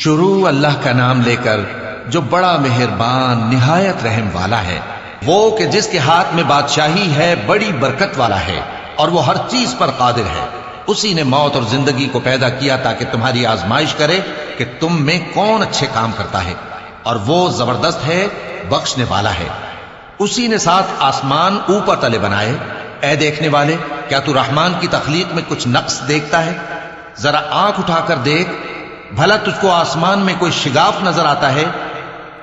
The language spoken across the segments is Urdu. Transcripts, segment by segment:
شروع اللہ کا نام لے کر جو بڑا مہربان نہایت رحم والا ہے، وہ کہ جس کے ہاتھ میں بادشاہی ہے، بڑی برکت والا ہے اور وہ ہر چیز پر قادر ہے۔ اسی نے موت اور زندگی کو پیدا کیا تاکہ تمہاری آزمائش کرے کہ تم میں کون اچھے کام کرتا ہے، اور وہ زبردست ہے، بخشنے والا ہے۔ اسی نے 7 آسمان اوپر تلے بنائے۔ اے دیکھنے والے، کیا تو رحمان کی تخلیق میں کچھ نقص دیکھتا ہے؟ ذرا آنکھ اٹھا کر دیکھ، بھلا تجھ کو آسمان میں کوئی شگاف نظر آتا ہے؟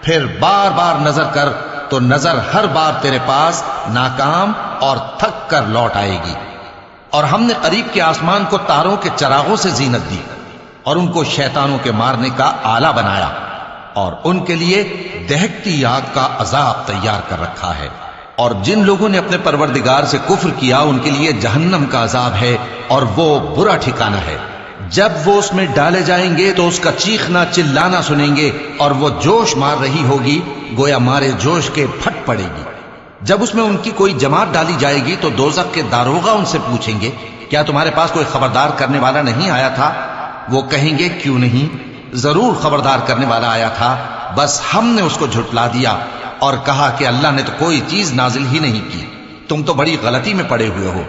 پھر بار بار نظر کر تو نظر ہر بار تیرے پاس ناکام اور تھک کر لوٹ آئے گی۔ اور ہم نے قریب کے آسمان کو تاروں کے چراغوں سے زینت دی اور ان کو شیطانوں کے مارنے کا آلہ بنایا، اور ان کے لیے دہکتی آگ کا عذاب تیار کر رکھا ہے۔ اور جن لوگوں نے اپنے پروردگار سے کفر کیا ان کے لیے جہنم کا عذاب ہے، اور وہ برا ٹھکانہ ہے۔ جب وہ اس میں ڈالے جائیں گے تو اس کا چیخنا چلانا سنیں گے، اور وہ جوش مار رہی ہوگی گویا مارے جوش کے پھٹ پڑے گی۔ جب اس میں ان کی کوئی جماعت ڈالی جائے گی تو دوزخ کے داروغہ ان سے پوچھیں گے، کیا تمہارے پاس کوئی خبردار کرنے والا نہیں آیا تھا؟ وہ کہیں گے، کیوں نہیں، ضرور خبردار کرنے والا آیا تھا، بس ہم نے اس کو جھٹلا دیا اور کہا کہ اللہ نے تو کوئی چیز نازل ہی نہیں کی، تم تو بڑی غلطی میں پڑے ہوئے ہو۔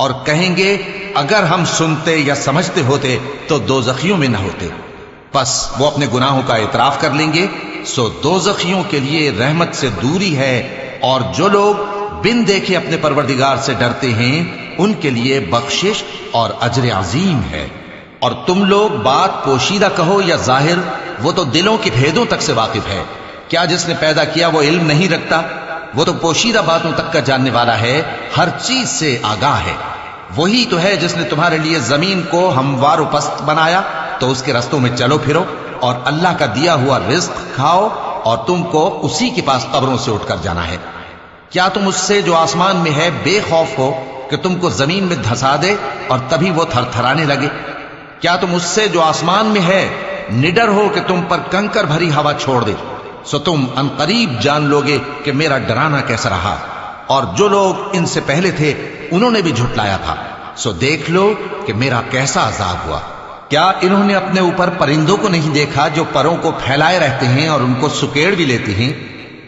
اور کہیں گے، اگر ہم سنتے یا سمجھتے ہوتے تو دوزخیوں میں نہ ہوتے۔ پس وہ اپنے گناہوں کا اعتراف کر لیں گے، سو دوزخیوں کے لیے رحمت سے دوری ہے، اور جو لوگ بن دیکھے اپنے پروردگار سے ڈرتے ہیں ان کے لیے بخشش اور اجر عظیم ہے۔ اور تم لوگ بات پوشیدہ کہو یا ظاہر، وہ تو دلوں کے بھیدوں تک سے واقف ہے۔ کیا جس نے پیدا کیا وہ علم نہیں رکھتا؟ وہ تو پوشیدہ باتوں تک کا جاننے والا ہے، ہر چیز سے آگاہ ہے۔ وہی تو ہے جس نے تمہارے لیے زمین کو ہموار و پست بنایا، تو اس کے رستوں میں چلو پھرو اور اللہ کا دیا ہوا رزق کھاؤ، اور تم کو اسی کے پاس قبروں سے اٹھ کر جانا ہے۔ کیا تم اس سے جو آسمان میں ہے بے خوف ہو کہ تم کو زمین میں دھسا دے اور تبھی وہ تھر تھرانے لگے؟ کیا تم اس سے جو آسمان میں ہے نڈر ہو کہ تم پر کنکر بھری ہوا چھوڑ دے؟ سو تم ان قریب جان لوگے کہ میرا ڈرانا کیسا رہا۔ اور جو لوگ ان سے پہلے تھے انہوں نے بھی جھٹلایا تھا، سو دیکھ لو کہ میرا کیسا عذاب ہوا۔ کیا انہوں نے اپنے اوپر پرندوں کو نہیں دیکھا جو پروں کو پھیلائے رہتے ہیں اور ان کو سکیڑ بھی لیتے ہیں؟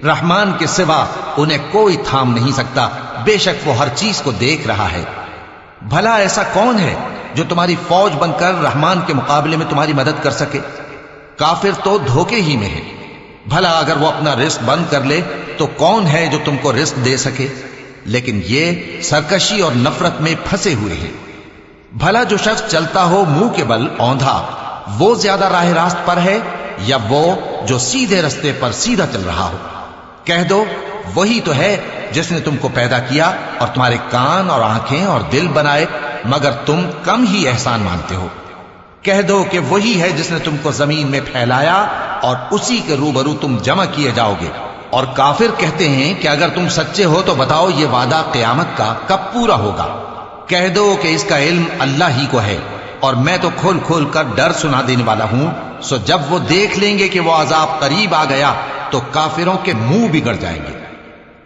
رحمان کے سوا انہیں کوئی تھام نہیں سکتا، بے شک وہ ہر چیز کو دیکھ رہا ہے۔ بھلا ایسا کون ہے جو تمہاری فوج بن کر رحمان کے مقابلے میں تمہاری مدد کر سکے؟ کافر تو دھوکے ہی میں ہے۔ بھلا اگر وہ اپنا رزق بند کر لے تو کون ہے جو تم کو رزق دے سکے؟ لیکن یہ سرکشی اور نفرت میں پھنسے ہوئے ہیں۔ بھلا جو شخص چلتا ہو منہ کے بل اوندھا، وہ زیادہ راہ راست پر ہے یا وہ جو سیدھے رستے پر سیدھا چل رہا ہو؟ کہہ دو، وہی تو ہے جس نے تم کو پیدا کیا اور تمہارے کان اور آنکھیں اور دل بنائے، مگر تم کم ہی احسان مانتے ہو۔ کہہ دو کہ وہی ہے جس نے تم کو زمین میں پھیلایا اور اسی کے روبرو تم جمع کیے جاؤ گے۔ اور کافر کہتے ہیں کہ اگر تم سچے ہو تو بتاؤ یہ وعدہ قیامت کا کب پورا ہوگا؟ کہہ دو کہ اس کا علم اللہ ہی کو ہے، اور میں تو کھول کھول کر ڈر سنا دینے والا ہوں۔ سو جب وہ دیکھ لیں گے کہ وہ عذاب قریب آ گیا تو کافروں کے منہ بگڑ جائیں گے،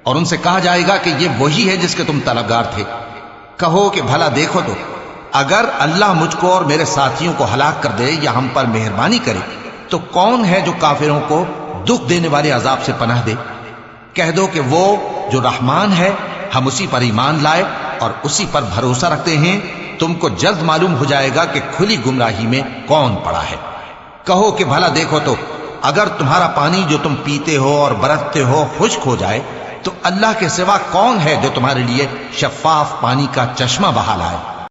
اور ان سے کہا جائے گا کہ یہ وہی ہے جس کے تم طلبگار تھے۔ کہو کہ بھلا دیکھو تو، اگر اللہ مجھ کو اور میرے ساتھیوں کو ہلاک کر دے یا ہم پر مہربانی کرے تو کون ہے جو کافروں کو دکھ دینے والے عذاب سے پناہ دے؟ کہہ دو کہ وہ جو رحمان ہے، ہم اسی پر ایمان لائے اور اسی پر بھروسہ رکھتے ہیں، تم کو جلد معلوم ہو جائے گا کہ کھلی گمراہی میں کون پڑا ہے۔ کہو کہ بھلا دیکھو تو، اگر تمہارا پانی جو تم پیتے ہو اور برتتے ہو خشک ہو جائے تو اللہ کے سوا کون ہے جو تمہارے لیے شفاف پانی کا چشمہ بہا لائے؟